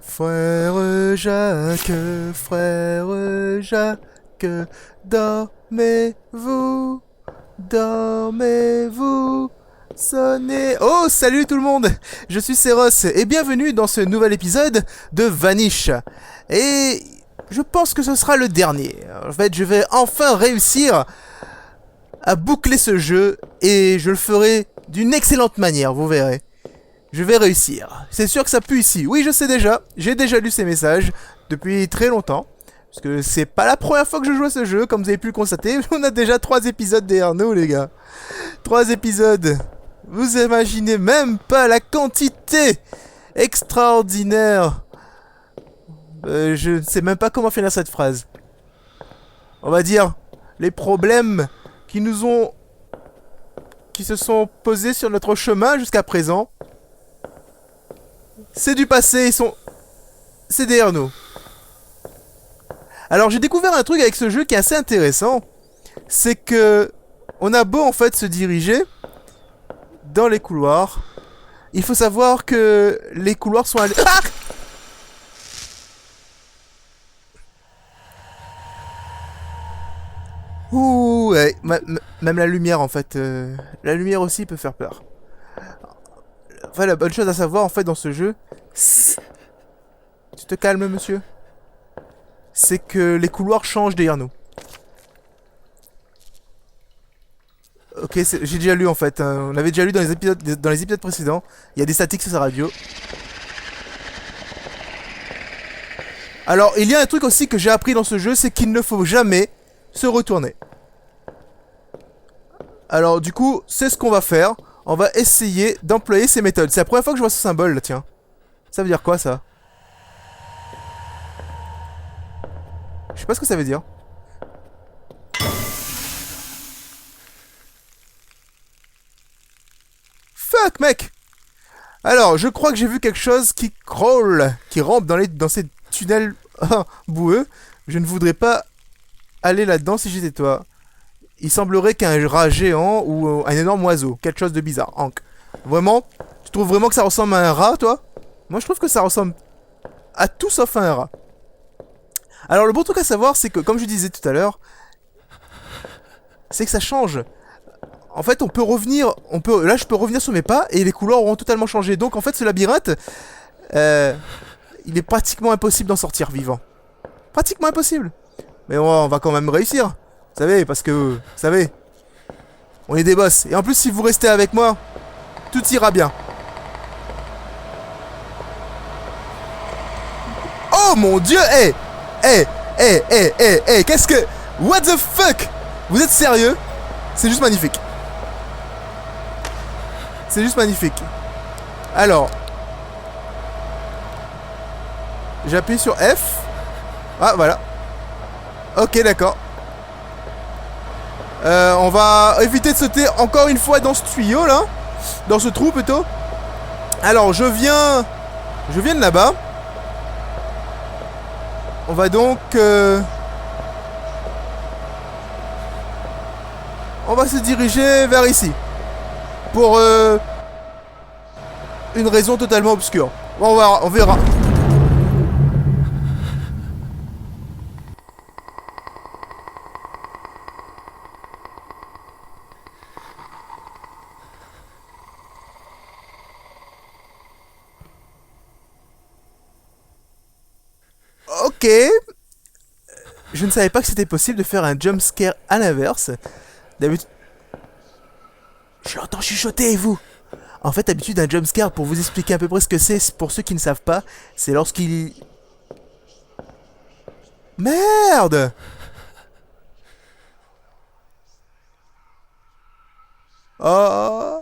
Frère Jacques, dormez-vous, dormez-vous, sonnez... Oh, salut tout le monde, je suis Seros et bienvenue dans ce nouvel épisode de Vanish. Et je pense que ce sera le dernier. En fait, je vais enfin réussir à boucler ce jeu et je le ferai d'une excellente manière, vous verrez. Je vais réussir. C'est sûr que ça pue ici. Oui, je sais déjà. J'ai déjà lu ces messages depuis très longtemps. Parce que c'est pas la première fois que je joue à ce jeu, comme vous avez pu le constater. On a déjà 3 épisodes derrière nous, les gars. 3 épisodes. Vous imaginez même pas la quantité extraordinaire. Je ne sais même pas comment finir cette phrase. On va dire les problèmes qui se sont posés sur notre chemin jusqu'à présent. C'est du passé, c'est derrière nous. Alors j'ai découvert un truc avec ce jeu qui est assez intéressant. C'est que on a beau en fait se diriger dans les couloirs. Il faut savoir que les couloirs sont... Ah! Ouh, ouais, même la lumière en fait. La lumière aussi peut faire peur. Enfin, la bonne chose à savoir en fait dans ce jeu, tu te calmes monsieur, c'est que les couloirs changent derrière nous. Ok, j'ai déjà lu en fait, on avait déjà lu dans les épisodes précédents, il y a des statiques sur sa radio. Alors il y a un truc aussi que j'ai appris dans ce jeu, c'est qu'il ne faut jamais se retourner. Alors du coup, c'est ce qu'on va faire. On va essayer d'employer ces méthodes. C'est la première fois que je vois ce symbole là, tiens. Ça veut dire quoi ça? Je sais pas ce que ça veut dire. Fuck mec! Alors, je crois que j'ai vu quelque chose qui crawl, qui rampe dans ces tunnels boueux. Je ne voudrais pas aller là-dedans si j'étais toi. Il semblerait qu'un rat géant ou un énorme oiseau. Quelque chose de bizarre. Hank. Vraiment? Tu trouves vraiment que ça ressemble à un rat, toi? Moi, je trouve que ça ressemble à tout sauf à un rat. Alors, le bon truc à savoir, c'est que, comme je disais tout à l'heure, c'est que ça change. En fait, on peut revenir... Là, je peux revenir sur mes pas et les couloirs auront totalement changé. Donc, en fait, ce labyrinthe... il est pratiquement impossible d'en sortir vivant. Pratiquement impossible. Mais on va quand même réussir. Vous savez, parce que, vous savez, on est des boss. Et en plus, si vous restez avec moi, tout ira bien. Oh mon dieu, qu'est-ce que... What the fuck? Vous êtes sérieux? C'est juste magnifique. C'est juste magnifique. Alors, j'appuie sur F. Ah, voilà. Ok, d'accord. On va éviter de sauter encore une fois dans ce tuyau là. Dans ce trou plutôt. Alors je viens de là-bas. On va donc on va se diriger vers ici. Pour une raison totalement obscure. Bon, on verra. Ok. Je ne savais pas que c'était possible de faire un jump scare à l'inverse. D'habitude... Je l'entends chuchoter, et vous? En fait, d'habitude, un jump scare, pour vous expliquer à peu près ce que c'est, pour ceux qui ne savent pas, c'est lorsqu'il... Merde! Oh!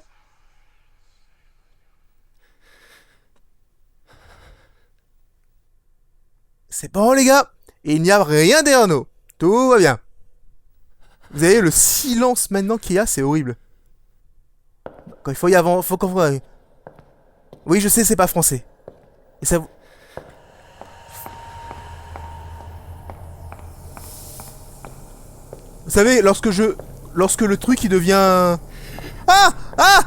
C'est bon les gars, il n'y a rien derrière nous. Tout va bien. Vous avez le silence maintenant qu'il y a, c'est horrible. Quand il faut y avant, faut qu'on... Oui, je sais, c'est pas français. Et ça... Vous savez, lorsque le truc il devient... Ah! Ah!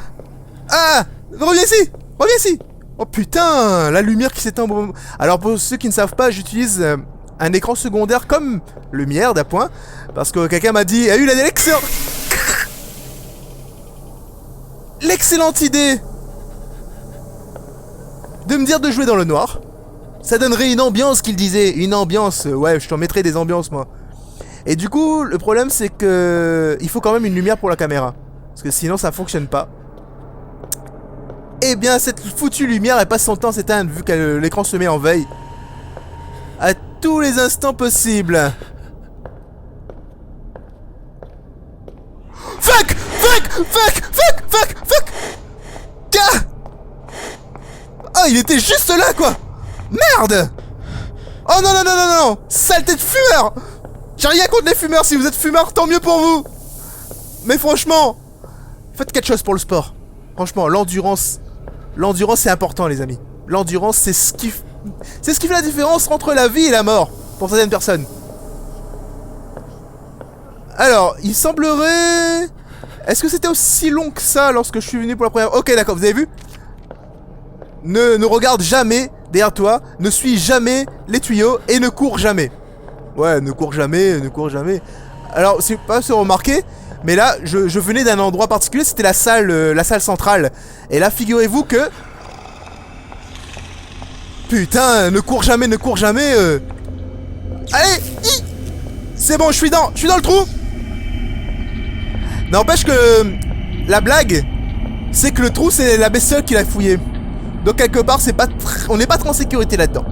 Ah! Reviens ici! Reviens ici! Oh putain, la lumière qui s'éteint au bon moment. Alors pour ceux qui ne savent pas, j'utilise un écran secondaire comme lumière d'appoint. Parce que quelqu'un m'a dit, a eu l'excellente idée de me dire de jouer dans le noir. Ça donnerait une ambiance, qu'il disait. Une ambiance, ouais, je t'en mettrais des ambiances moi. Et du coup, le problème c'est que il faut quand même une lumière pour la caméra. Parce que sinon ça fonctionne pas. Eh bien, cette foutue lumière, elle passe son temps à s'éteindre vu que l'écran se met en veille. À tous les instants possibles. Fuck! Fuck! Fuck! Fuck! Fuck! Fuck! Gars! Ah, il était juste là, quoi! Merde! Oh non, non, non, non, non! Saleté de fumeur! J'ai rien contre les fumeurs, si vous êtes fumeur, tant mieux pour vous! Mais franchement, faites quelque chose pour le sport. Franchement, l'endurance... L'endurance, c'est important, les amis. L'endurance, c'est ce qui fait la différence entre la vie et la mort, pour certaines personnes. Alors, il semblerait... Est-ce que c'était aussi long que ça lorsque je suis venu pour la première... Ok, d'accord, vous avez vu? Ne regarde jamais derrière toi, ne suis jamais les tuyaux et ne cours jamais. Ouais, ne cours jamais, ne cours jamais. Alors, c'est pas se remarquer, mais là, je venais d'un endroit particulier, c'était la salle centrale. Et là, figurez-vous que... Putain, ne cours jamais, ne cours jamais. Allez, c'est bon, je suis dans le trou. N'empêche que la blague, c'est que le trou, c'est la bestiole qui l'a fouillé. Donc quelque part, c'est pas on n'est pas trop en sécurité là-dedans.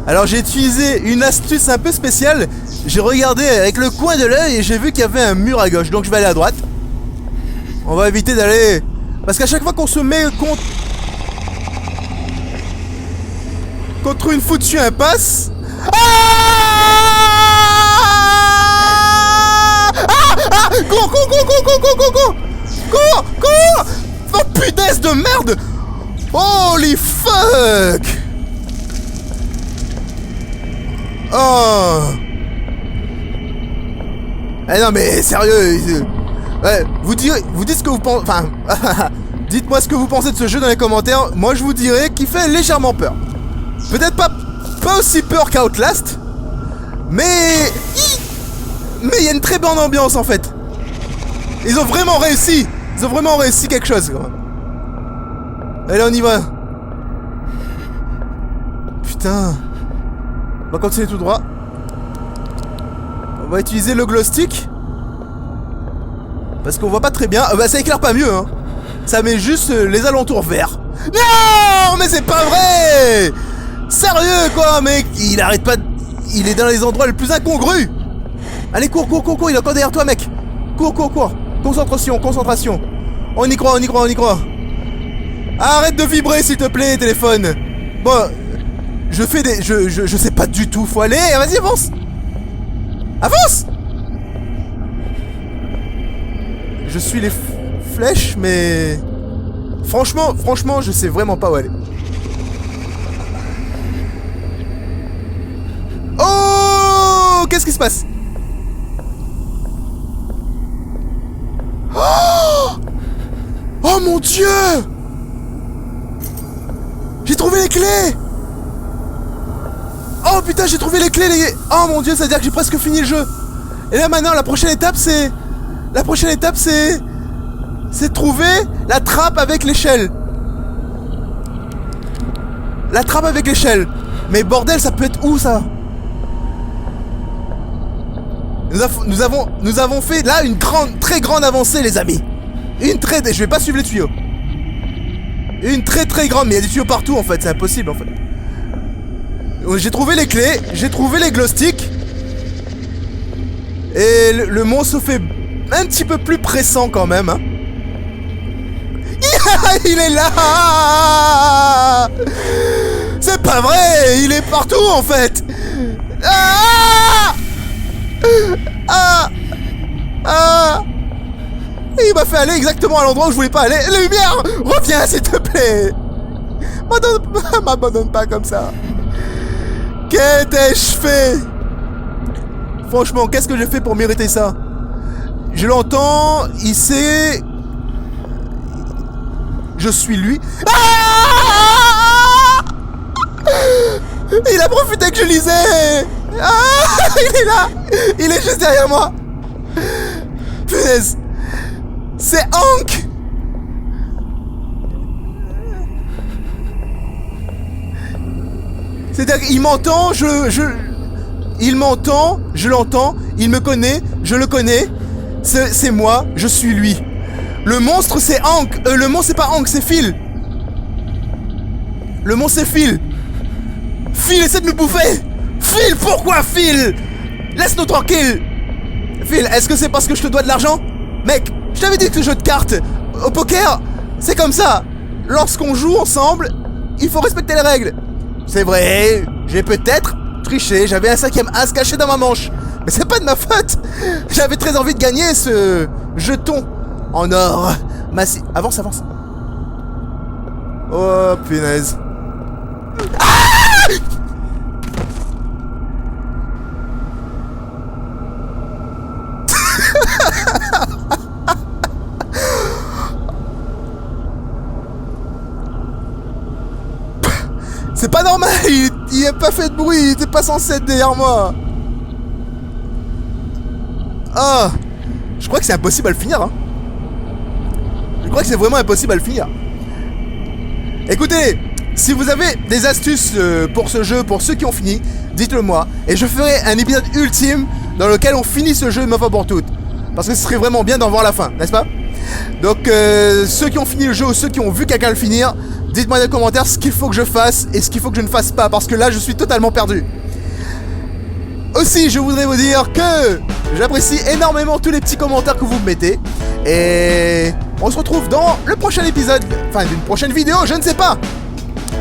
Alors j'ai utilisé une astuce un peu spéciale. J'ai regardé avec le coin de l'œil et j'ai vu qu'il y avait un mur à gauche. Donc je vais aller à droite. On va éviter d'aller... Parce qu'à chaque fois qu'on se met contre une foutue impasse... Cours, cours, cours, cours, cours, cours, cours, cours, cours, cours. Oh punaise de merde. Holy fuck. Oh. Eh non mais sérieux. Ouais, vous dites ce que vous pensez. Enfin, dites-moi ce que vous pensez de ce jeu dans les commentaires. Moi je vous dirais qu'il fait légèrement peur. Peut-être pas aussi peur qu'Outlast, mais il y a une très bonne ambiance en fait. Ils ont vraiment réussi. Ils ont vraiment réussi quelque chose. Allez, on y va. Putain. On va continuer tout droit. On va utiliser le glow stick. Parce qu'on voit pas très bien. Bah ça éclaire pas mieux hein. Ça met juste les alentours verts. Non mais c'est pas vrai. Sérieux quoi mec. Il arrête pas Il est dans les endroits les plus incongrus. Allez cours, cours, cours, cours. Il est encore derrière toi mec. Cours, cours, cours. Concentration, concentration. On y croit, on y croit, on y croit. Arrête de vibrer s'il te plaît téléphone. Bon, je fais des... Je sais pas du tout. Faut aller. Vas-y avance. Avance. Je suis les flèches mais... Franchement, je sais vraiment pas où aller. Oh, qu'est-ce qui se passe? Oh mon Dieu! J'ai trouvé les clés! Oh putain, j'ai trouvé les clés les... Oh mon Dieu, ça veut dire que j'ai presque fini le jeu. Et là maintenant, la prochaine étape c'est... C'est trouver la trappe avec l'échelle. La trappe avec l'échelle. Mais bordel, ça peut être où ça? Nous avons fait là une très grande avancée les amis. Je vais pas suivre les tuyaux. Une très grande, mais il y a des tuyaux partout en fait, c'est impossible en fait. J'ai trouvé les clés, j'ai trouvé les glow sticks. Et le monstre se fait un petit peu plus pressant quand même hein. Il est là. C'est pas vrai, il est partout en fait. Ah. Ah. Ah. Et il m'a fait aller exactement à l'endroit où je voulais pas aller. La lumière, reviens s'il te plaît. M'abandonne pas comme ça. Qu'ai-je fait? Franchement, qu'est-ce que j'ai fait pour mériter ça? Je l'entends, il sait... Je suis lui. Ah! Il a profité que je lisais. Ah! Il est là. Il est juste derrière moi. Punaise. C'est Hank. C'est-à-dire qu'il m'entend, il m'entend, je l'entends, il me connaît, je le connais. C'est moi, je suis lui. Le monstre c'est Hank. Le monstre c'est pas Hank, c'est Phil. Le monstre c'est Phil. Phil essaie de me bouffer. Phil, pourquoi Phil? Laisse-nous tranquille. Phil, est-ce que c'est parce que je te dois de l'argent? Mec, je t'avais dit que ce jeu de cartes, au poker, c'est comme ça. Lorsqu'on joue ensemble, il faut respecter les règles. C'est vrai, j'ai peut-être triché, j'avais un 5e as caché dans ma manche. Mais c'est pas de ma faute. J'avais très envie de gagner ce jeton en or massif. Avance, avance. Oh, punaise. Ah! C'est pas normal, il a pas fait de bruit, il était pas censé être derrière moi. Ah, je crois que c'est impossible à le finir, hein. Je crois que c'est vraiment impossible à le finir. Écoutez, si vous avez des astuces pour ce jeu, pour ceux qui ont fini, dites-le moi. Et je ferai un épisode ultime dans lequel on finit ce jeu une fois pour toutes. Parce que ce serait vraiment bien d'en voir la fin, n'est-ce pas? Donc ceux qui ont fini le jeu ou ceux qui ont vu quelqu'un le finir, dites-moi dans les commentaires ce qu'il faut que je fasse et ce qu'il faut que je ne fasse pas. Parce que là je suis totalement perdu. Aussi je voudrais vous dire que j'apprécie énormément tous les petits commentaires que vous me mettez. Et on se retrouve dans le prochain épisode, enfin d'une prochaine vidéo, je ne sais pas.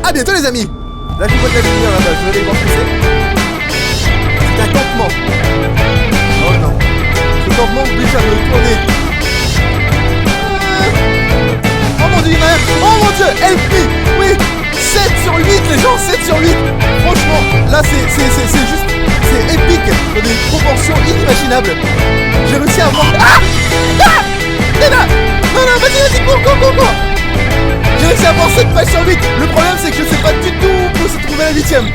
A bientôt les amis. Là je vois de la lumière là-bas, je vais aller voir ce que c'est. C'est un campement. Oh non. Ce campement oblige à me tourner. Oh mon dieu, oh mon dieu, help me. Oui, 7 sur 8 les gens, 7 sur 8. Franchement, là c'est juste, c'est épique, dans des proportions inimaginables. J'ai réussi à avoir... Ah, ah, Nena. Non, non, vas-y, cours. J'ai réussi à avoir 7 pages sur 8. Le problème c'est que je sais pas du tout où se trouver la 8ème.